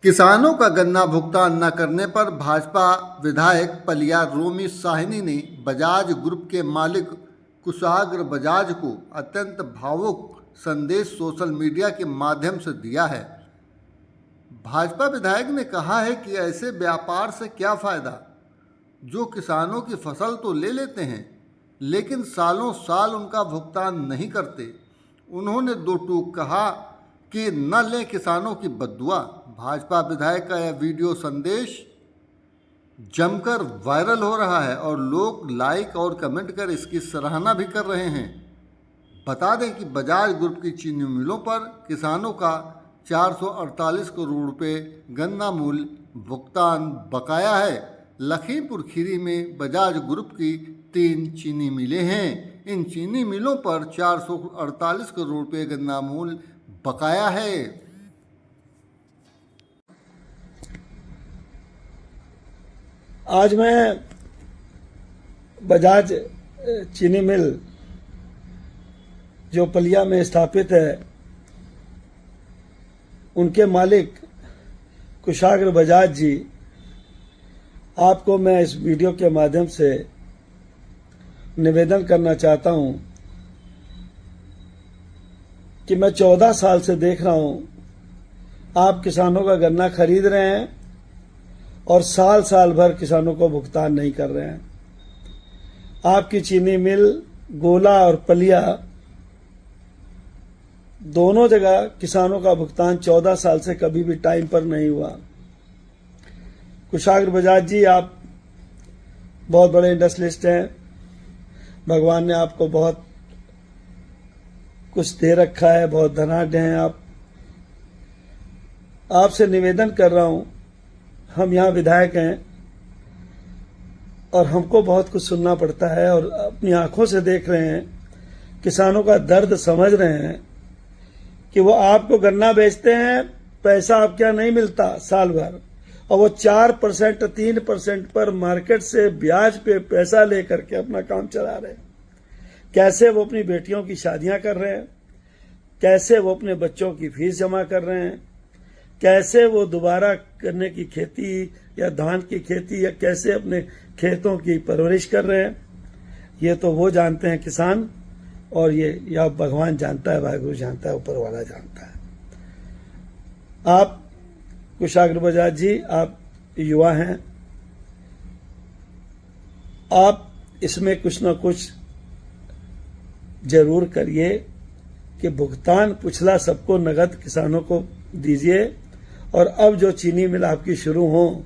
किसानों का गन्ना भुगतान न करने पर भाजपा विधायक पलिया रोमी साहनी ने बजाज ग्रुप के मालिक कुशाग्र बजाज को अत्यंत भावुक संदेश सोशल मीडिया के माध्यम से दिया है। भाजपा विधायक ने कहा है कि ऐसे व्यापार से क्या फ़ायदा जो किसानों की फसल तो ले लेते हैं लेकिन सालों साल उनका भुगतान नहीं करते। उन्होंने दो टूक कहा कि न लें किसानों की बद्दुआ। भाजपा विधायक का यह वीडियो संदेश जमकर वायरल हो रहा है और लोग लाइक और कमेंट कर इसकी सराहना भी कर रहे हैं। बता दें कि बजाज ग्रुप की चीनी मिलों पर किसानों का 448 करोड़ रुपए गन्ना मूल्य भुगतान बकाया है। लखीमपुर खीरी में बजाज ग्रुप की 3 चीनी मिलें हैं। इन चीनी मिलों पर 448 करोड़ रुपए गन्ना मूल्य बकाया है। आज मैं बजाज चीनी मिल जो पलिया में स्थापित है उनके मालिक कुशाग्र बजाज जी, आपको मैं इस वीडियो के माध्यम से निवेदन करना चाहता हूं कि मैं 14 साल से देख रहा हूं आप किसानों का गन्ना खरीद रहे हैं और साल साल भर किसानों को भुगतान नहीं कर रहे हैं। आपकी चीनी मिल गोला और पलिया दोनों जगह किसानों का भुगतान 14 साल से कभी भी टाइम पर नहीं हुआ। कुशाग्र बजाज जी, आप बहुत बड़े इंडस्ट्रियलिस्ट हैं। भगवान ने आपको बहुत कुछ दे रखा है, बहुत धनाढ्य हैं आप। आपसे निवेदन कर रहा हूं, हम यहाँ विधायक हैं और हमको बहुत कुछ सुनना पड़ता है और अपनी आंखों से देख रहे हैं, किसानों का दर्द समझ रहे हैं कि वो आपको गन्ना बेचते हैं, पैसा आपके यहाँ नहीं मिलता साल भर, और वो 4% 3% पर मार्केट से ब्याज पे पैसा लेकर के अपना काम चला रहे हैं। कैसे वो अपनी बेटियों की शादियां कर रहे हैं, कैसे वो अपने बच्चों की फीस जमा कर रहे हैं, कैसे वो दोबारा करने की खेती या धान की खेती या कैसे अपने खेतों की परवरिश कर रहे हैं, ये तो वो जानते हैं किसान, और ये या भगवान जानता है, वाहिगुरु जानता है, ऊपर वाला जानता है। आप कुशाग्र बजाज जी, आप युवा हैं, आप इसमें कुछ ना कुछ जरूर करिए कि भुगतान पिछला सबको नगद किसानों को दीजिए, और अब जो चीनी मिल आपकी शुरू हो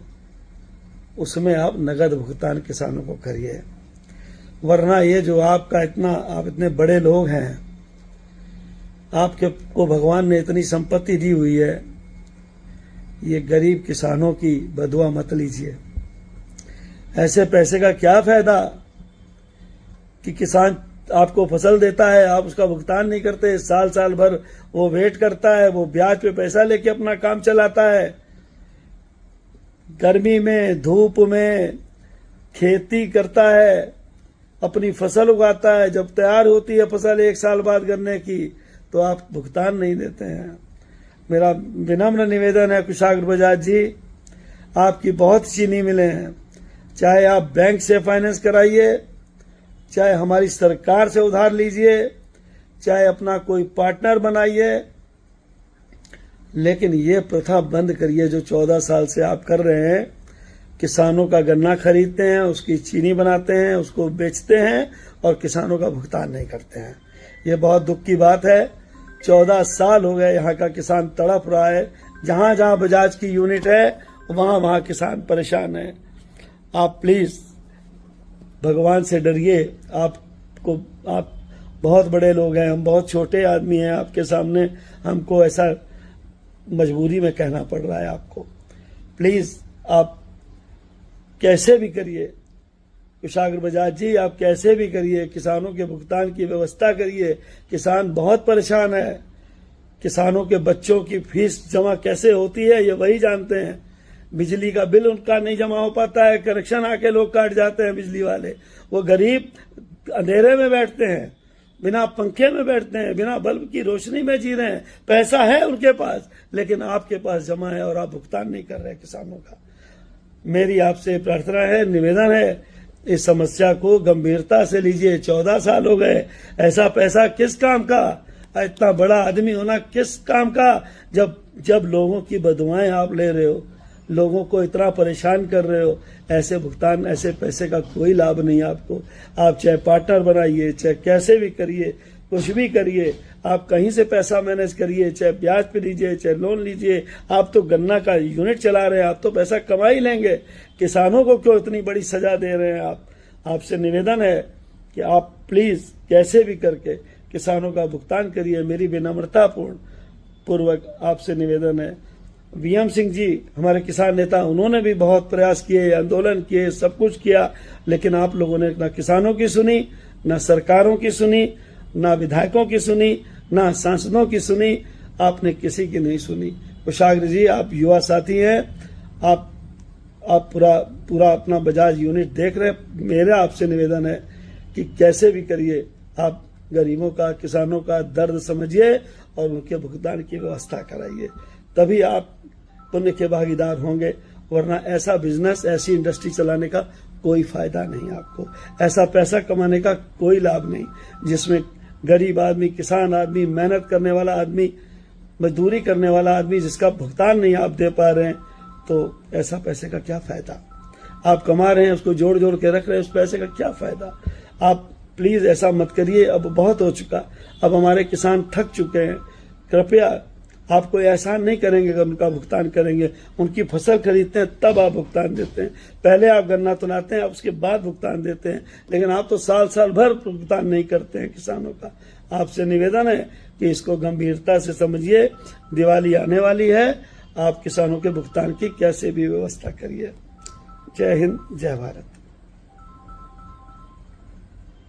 उसमें आप नगद भुगतान किसानों को करिए। वरना ये जो आपका आप इतने बड़े लोग हैं, आपके को भगवान ने इतनी संपत्ति दी हुई है, ये गरीब किसानों की बदुआ मत लीजिए। ऐसे पैसे का क्या फायदा कि किसान आपको फसल देता है, आप उसका भुगतान नहीं करते, साल साल भर वो वेट करता है, वो ब्याज पे पैसा लेके अपना काम चलाता है। गर्मी में धूप में खेती करता है, अपनी फसल उगाता है, जब तैयार होती है फसल 1 साल बाद गन्ने की तो आप भुगतान नहीं देते हैं। मेरा विनम्र निवेदन है कुशाग्र बजाज जी, आपकी बहुत चीनी मिलें हैं, चाहे आप बैंक से फाइनेंस कराइए, चाहे हमारी सरकार से उधार लीजिए, चाहे अपना कोई पार्टनर बनाइए, लेकिन ये प्रथा बंद करिए जो 14 साल से आप कर रहे हैं। किसानों का गन्ना खरीदते हैं, उसकी चीनी बनाते हैं, उसको बेचते हैं और किसानों का भुगतान नहीं करते हैं। ये बहुत दुख की बात है। 14 साल हो गए यहाँ का किसान तड़प रहा है। जहां जहां बजाज की यूनिट है वहां वहां किसान परेशान है। आप प्लीज भगवान से डरिए। आप बहुत बड़े लोग हैं, हम बहुत छोटे आदमी हैं, आपके सामने हमको ऐसा मजबूरी में कहना पड़ रहा है आपको। प्लीज आप कैसे भी करिए, कुशाग्र बजाज जी, आप कैसे भी करिए, किसानों के भुगतान की व्यवस्था करिए। किसान बहुत परेशान है। किसानों के बच्चों की फीस जमा कैसे होती है ये वही जानते हैं। बिजली का बिल उनका नहीं जमा हो पाता है, कनेक्शन आके लोग काट जाते हैं बिजली वाले। वो गरीब अंधेरे में बैठते हैं, बिना पंखे में बैठते हैं, बिना बल्ब की रोशनी में जी रहे हैं। पैसा है उनके पास, लेकिन आपके पास जमा है और आप भुगतान नहीं कर रहे किसानों का। मेरी आपसे प्रार्थना है, निवेदन है, इस समस्या को गंभीरता से लीजिए। 14 साल हो गए, ऐसा पैसा किस काम का, इतना बड़ा आदमी होना किस काम का, जब लोगों की बदुआएं आप ले रहे हो, लोगों को इतना परेशान कर रहे हो। ऐसे भुगतान, ऐसे पैसे का कोई लाभ नहीं आपको। आप चाहे पार्टनर बनाइए, चाहे कैसे भी करिए, कुछ भी करिए, आप कहीं से पैसा मैनेज करिए, चाहे ब्याज पे लीजिए, चाहे लोन लीजिए। आप तो गन्ना का यूनिट चला रहे हैं, आप तो पैसा कमा ही लेंगे। किसानों को क्यों इतनी बड़ी सजा दे रहे हैं आप? आपसे निवेदन है कि आप प्लीज कैसे भी करके किसानों का भुगतान करिए। मेरी विनम्रता पूर्वक आपसे निवेदन है। वीएम सिंह जी हमारे किसान नेता, उन्होंने भी बहुत प्रयास किए, आंदोलन किए, सब कुछ किया, लेकिन आप लोगों ने ना किसानों की सुनी, ना सरकारों की सुनी, ना विधायकों की सुनी, ना सांसदों की सुनी। आपने किसी की नहीं सुनी। कुशाग्र जी, आप युवा साथी हैं, आप पूरा अपना बजाज यूनिट देख रहे हैं। मेरा आपसे निवेदन है कि कैसे भी करिए, आप गरीबों का, किसानों का दर्द समझिए और उनके भुगतान की व्यवस्था कराइए, तभी आप पुण्य के भागीदार होंगे। वरना ऐसा बिजनेस, ऐसी इंडस्ट्री चलाने का कोई फायदा नहीं आपको। ऐसा पैसा कमाने का कोई लाभ नहीं, जिसमें गरीब आदमी, किसान आदमी, मेहनत करने वाला आदमी, मजदूरी करने वाला आदमी, जिसका भुगतान नहीं आप दे पा रहे हैं, तो ऐसा पैसे का क्या फायदा? आप कमा रहे हैं, उसको जोड़ जोड़ के रख रहे हैं, उस पैसे का क्या फायदा? आप प्लीज ऐसा मत करिए। अब बहुत हो चुका, अब हमारे किसान थक चुके हैं। कृपया आप कोई एहसान नहीं करेंगे अगर उनका भुगतान करेंगे। उनकी फसल खरीदते हैं तब आप भुगतान देते हैं। पहले आप गन्ना तुनाते हैं, आप उसके बाद भुगतान देते हैं, लेकिन आप तो साल भर भुगतान नहीं करते हैं किसानों का। आपसे निवेदन है कि इसको गंभीरता से समझिए। दिवाली आने वाली है, आप किसानों के भुगतान की कैसे भी व्यवस्था करिए। जय हिंद, जय भारत।